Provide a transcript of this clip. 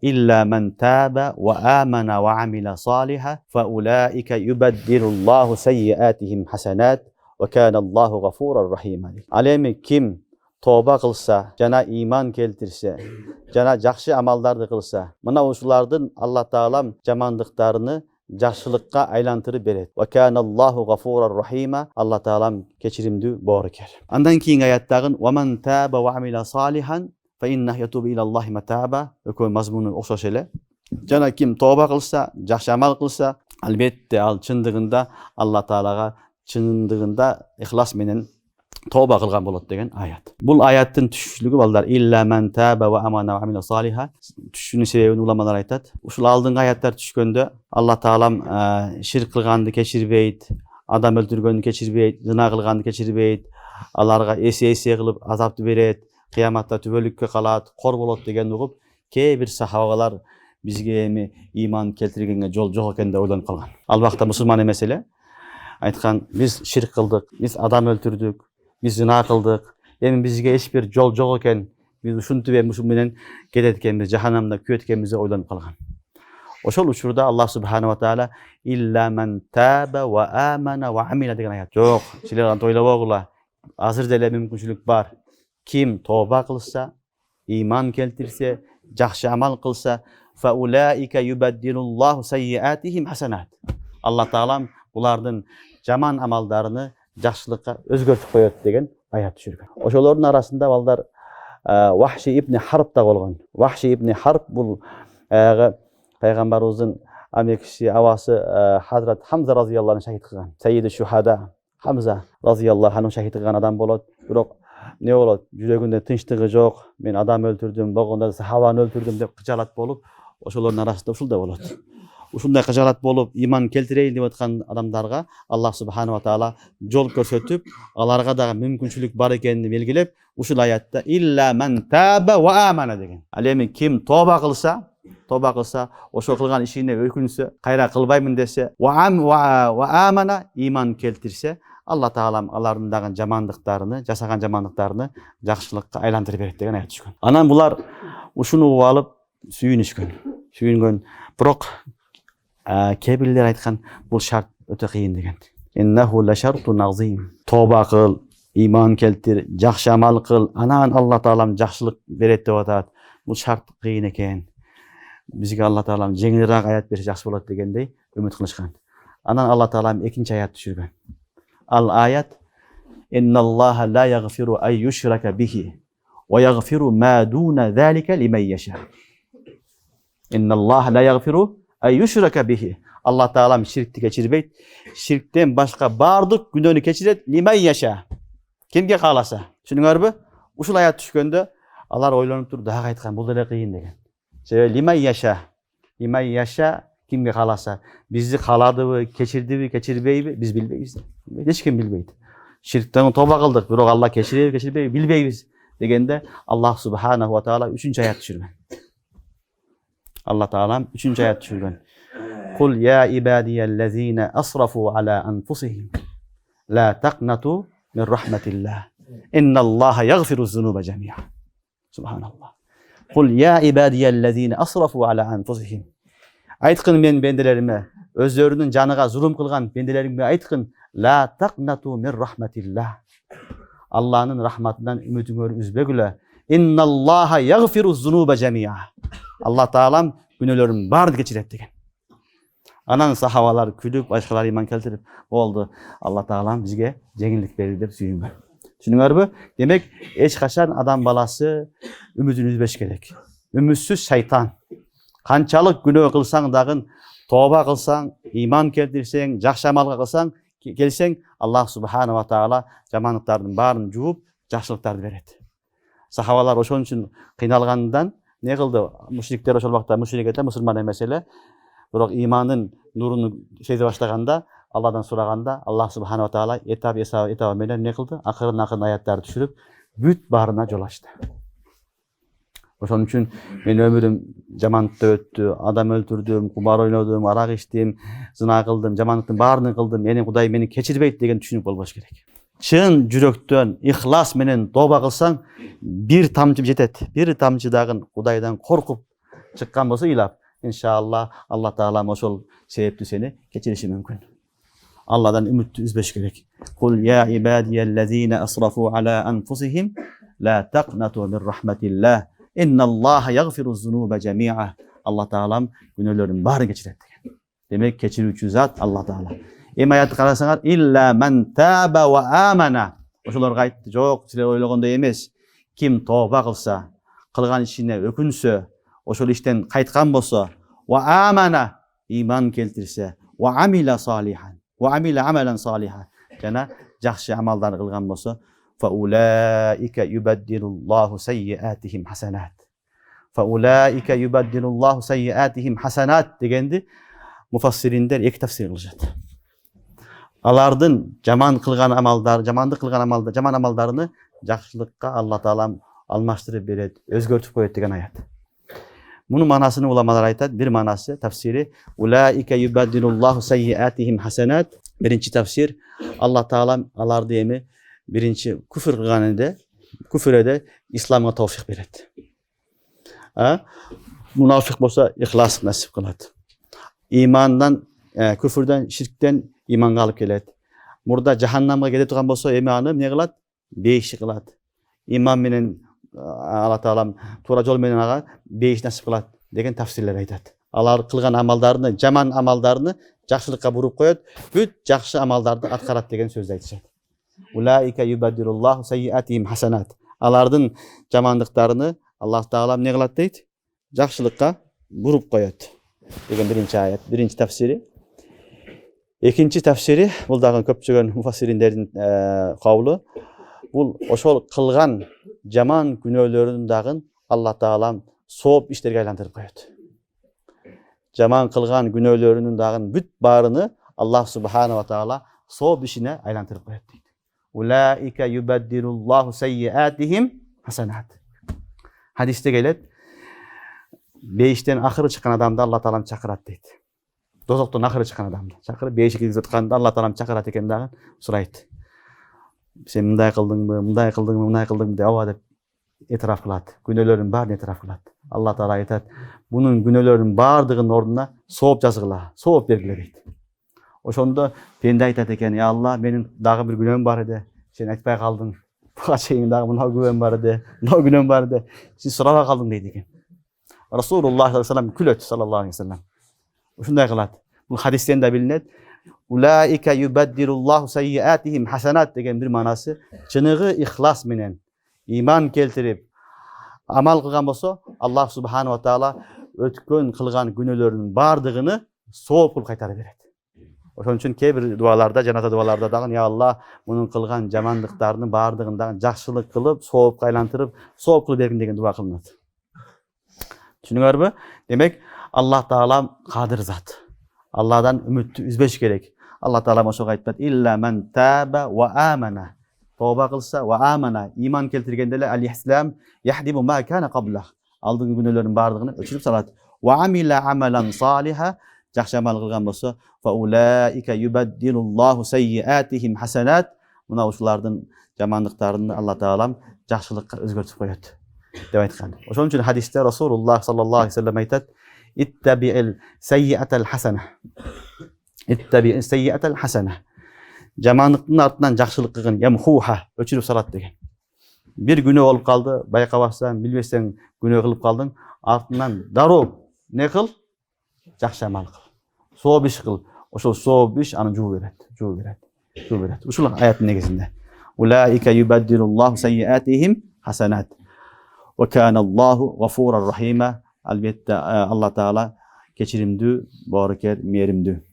İlla men tâbe ve âmene ve amile sâliha fe ulâike yubeddilullahu seyyiâtihim hasenât ve kânallâhu gafûran rahîmâ. Alemi kim tövbe kılsa, jana iman keltirse, jana jakşı amallardı kılsa, mına uşulardın Allah Taalam jamanlıklarını жақсылыққа айлантырып береді. Ва каналлаху гафурар рахима. Алла Тағалам кешірімді борыкер. Андан кейін аяттағын ва ман таба ва амила салихан фа иннаху ятубу илаллахи матаба. Өкөн мазмуну окшош эле. Жана ким тоба кылса, жакшы амал кылса, албетте ал чындыгында Алла Таалага чындыгында ихлас менен тоба кылган болот деген аят. Бул аяттын түшүнүгү балдар илля мен таба ва амана ва амила салиха. Түшүнүү себебин уламалар айтат. Ушул алдыңкы аяттар түшкөндө Алла Таалам ширк кылганды кечирбейт, адам өлтүргөндү кечирбейт, зына кылганды кечирбейт, аларга эсе кылып азапты берет, кыяматта түбөлүккө калат, кор болот деген угуп, кээ бир сахабалар бизге эми иман келтиргенге жол жок экен деп ойлонуп калган. Ал убакта мусулман эмес эле айткан, биз ширк кылдык, биз адам өлтүрдүк, biz zina kıldık. Emin bizge hiçbir yol yok iken biz uşuntu ve musul menen kedet ekemiz, cehennemde köy ekemize oylanıp kalgan. Oşol uçurda Allah Subhanahu wa Taala illa men tabe ve amana ve amila degan ayat. Yok, siler toylap oğula. Azır dele mümkünçülük var. Kim tövbe kılsa, iman keltirse, jakşı amal kılsa fe ulaika yubeddilullahu seyyiatihim hasenat. Allah Taalam bulardın jaman amallarını жақсылыққа өзгөртүп коет деген аят түшүргөн. Ошолордун арасында балдар Вахши ибн Харб да болгон. Вахши ибн Харб бул пайгамбарыбыздын амекши абасы Хазрат Хамза разыяллаху анху шахид кылган. Саййиди шухада Хамза разыяллаху анху шахид кылган адам болот. Бирок не болот? Жүрөгүндө тынчтыгы жок. Мен адам өлтүрдүм, болгондо сахабаны өлтүрдүм деп кыжалат болуп, ошолордун арасында ушул да болот. Ушундай кыжалат болуп, иман келтирейин деп аткан адамдарга Аллах Субханаху ва Таала жол көрсөтүп, аларга дагы мүмкүнчүлүк бар экенин белгилеп, ушул аятта илля мен таба ва амана деген. Ал эми ким тоба кылса, ошо кылган ишине өкүнсө, кайра кылбаймын десе, ва амана иман келтирсе, Алла Таалам алардын дагы жамандыктарыны, жасаган жамандыктарыны жакшылыкка айлантырып берет деген аят түшкөн. Анан булар ушуну угуп алып сүйүнгөн, бирок кебирлер айткан бул шарт өтө кыйын деген. Иннаху ла шартун азим. Тоба кыл, иман келтир, жакшы амал кыл, анан Алла Таалам жакшылык берет деп атат. Бул шарт кыйын экен. Бизге Алла Таалам жеңилирээк аят берсе жакшы болот дегендей үмүт кылышкан. Анан Алла Таалам экинчи аят түшүргөн. Ал аят инналлаха ла ягфиру ай юшрака бихи ва ягфиру ма дуна залика лиман яша. Инналлаха ла ягфиру ай юшрака бихи. Allah Taalam şirkti keçirбейт. Şirkten başka bardık gününü keçiret limen yaşa. Kimge kalasa. Düşünüңөрбү? Uşul ayat түшкөндө алар ойлонуп туруп дагы айткан бул деле кыйын деген. Себеби limen yaşa kimge kalasa. Bizi kaladыбы, keçirdиби, keçirбейби биз билбейбиз. Эч ким билбейт. Şirkten toba кылдык, бирок Алла keçiриби, keçирбейби билбейбиз дегенде Аллах Subhanahu wa Taala 3-cü ayat түшүргөн. Allah Taalam 3-cü ayat түшүргөн. Kul ya ibadiyellezine asrafu ala anfusihim la taqnatu min rahmetillah. İnnallaha yaghfiru zunuba cemi'a. Subhanallah. Kul ya ibadiyellezine asrafu ala anfusihim. Aytkın men bendelerime, özlerinin canıga zulüm kılgan bendelerime aytkın la taqnatu min rahmetillah. Allah'ın rahmetinden ümidini üzbegüle. İnnallaha yaghfiru zunuba cemi'a. Allah Taalam günahlarını bardı geçiret degen. Anan sahabalar külüp, başkalar iman keltirip oldu. Allah Taalam bizge jеңилдик berdi dep sүйүнгөн. Düşünüңөрбү? Demek eç kaçan adam balası ümidini üzbeş gerek. Ümitsüz şeytan. Kançalık günah kılsan dagın, toba kılsan, iman keltirsen, jakşı amal kılsan, gelsen Allah Subhanahu wa Taala jamanlıklarının barını juup, jakşılıktарды berет. Sahabalar oşon üçün kıynalgandan ne kıldı? Müşrikler oşol vakta müşrik ete musulman emes ele. Bирок имандын нурunu сезе баштаганда, Алладан сураганда, Аллах Subhanahu wa Taala etaba менен не кылды? Акырын аяттарды түшүрүп, бүт барына жол ачты. Ошон үчүн мен өмүрүм жамандыкта өттү, адам өлтүрдүм, кумар ойнодум, арак ичтим, зына кылдым, жамандыктын баарын кылдым. Менин Кудай мени кечирбейт деген түшүнүк болбош керек. Чын жүрөктөн ихлас менен тоба кылсаң, бир тамчы жетет. Бир тамчы дагы Кудайдан коркуп, çıkkan bolsa ilap. İnşallah Allah Teala oşol sebepli seni geçirişi mümkün. Allah'dan ümit üzbeş gerek. Kul ya ibadiyellezine asrafu ala anfusihim la taqnatu min rahmetillah. İnnallaha yaghfiruz zunuba cemi'a. Allah Teala'm günahların bari geçiret. Demek keçirүүчү zat Allah Teala. Em ayatı karasaňar illa men taba ve amana. Oşolarga aytdy, jok, sizler oylagonday emes. Kim toba kılsa, kılgan işine ökünse, oşol işten kaytkan bolsa, ve amana, iman keltirse, ve amila salihan, ve amila amelen salihan. Jana jakşı amallar kılgan bolsa, fa ulaika yubaddilullahu sayyiatihim hasanat. Fa ulaika yubaddilullahu sayyiatihim hasanat degendi mufassirinler iki tafsir kılışat. Alardın jaman kılgan amaldar, jamandy kılgan amalda, jaman amaldarını jakşılıkka Allah Taala almaştırıp beret, özgörtüp koyat degen ayat. Bunun manasını ulamalar aytat. Bir manası tafsiri ulaika yubaddilullahu sayyiatihim hasanat. Birinci tafsir Allah Taala alardı emi birinci küfür kılganında küfüre de İslam'a tawfik beret. Münafık bolsa ihlas nasip kılat. İmandan, küfürden, şirkten imanga alıp kelet. Murda cehennamga kete turgan bolsa emi ne kılat? Beşi kılat. İman menen Allah Taala toora jol menen aga beş nasip kılat degen tafsirler aytat. Alar kılgan amallarını, jaman amallarını jakşılıkka burup koyat, büt jakşı amallardı atkarat degen söz aytışat. Ulaika yubaddilullahu sayyiatihim hasanat. Alardın jamanlıklarını Allah Taala ne kılat deyt? Jakşılıkka burup koyat. Degen birinci ayet, birinci tafsiri. İkinci tafsiri, bul dagı köpçügön mufassirinlerin kavlu. Bul oşol kılgan jaman günöөлөрүн dagın Allah Taala soop işlerge aylantyryp koyat. Jaman kılgan günöөлөрүнүн dagın büt barını Allah Subhanahu wa Taala soop işine aylantyryp koyat deydi. Ulaika yubaddilullahu sayyiatihim hasanat. Hadiste gelet, beşten ahırı çıkan adamda Allah Taala çakırat deydi. Dozoktan ahırı çıkan adamda çakırıp beşi kirgizip atkanda Allah Taala çakırat eken dagın surayt. Sen mınday kıldыңбы, mınday kıldыңбы, mınday kıldыңбы dep awa dep etiraf kılat. Günöөлөрүн baaryn etiraf kılat. Allah Taala aytat, bunun günöөлөрүн baardığının orduna soop жазgıla, soop bergile deydi. Oşonda pende aytat eken, ya Allah, benim dagı bir günöm bar edi. Sen aytpay kaldың. Buga çeyin dagı mına günöm bar edi. Mına günöm bar edi. Sen suraba kaldың deydi eken. Rasulullah sallallahu aleyhi ve sellem külöt sallallahu aleyhi ve sellem. Oşunday kılat. Bu hadisten de bilinet. Ulaika yubaddilullahu sayyiatihim hasanat degen bir manası çınığı ihlas menen iman keltirip amal kılgan bolsa Allah Subhanahu wa Taala ötkön kılgan günöөлөрүнүн bardığını soop kılıp kaytarıp beret. Oşon üçin kebir dualarda, janaza dualarda dagın ya Allah, bunun kılgan jamanlıklarının bardığından jakşılık kılıp, soop aylantırıp, soop kılıp bergin degen dua kılınat. Düşünüňärmi? Demek Allah Taala kadir zat. Allah'dan ümit üzbeş gerek. Allah Taala moşoga aytpat illa men taba ve amana. Toba kılsa ve amana, iman keltirgendele al-islam yahdimu ma kana qablah. Aldığın günöөлөрүн bardığını öçürüp salat. Ve amila amalan saliha, jakşı amal kılgan bolsa fa ulaika yubaddilullahu sayyiatihim hasanat. Muna uşulardın jamanlıklarını Allah Taala jakşılıkka özgörtüp koyat. Dep aytkan. Oşon üçin hadiste Rasulullah sallallahu aleyhi ve sellem aytat ittabi'il sayyi'atel hasana. İttabi'il sayyi'atel hasana. Jamanlıktın artından jakşılık kılgın yamhuha öçürüp salat degen. Bir günö olup kaldı, baykabasan, bilbesen günö kılıp kaldın, artından daroo ne kıl? Jakşı amal kıl. Soop iş kıl. Oşol soop iş anı juu beret, juu beret, juu beret. Uşul ayatın negizinde. Ulaika yubaddilullahu sayyiatihim hasanat. Ve kanallahu gafurar rahima. Albatta Allah Taala kechirimdi, barakat, merimdi.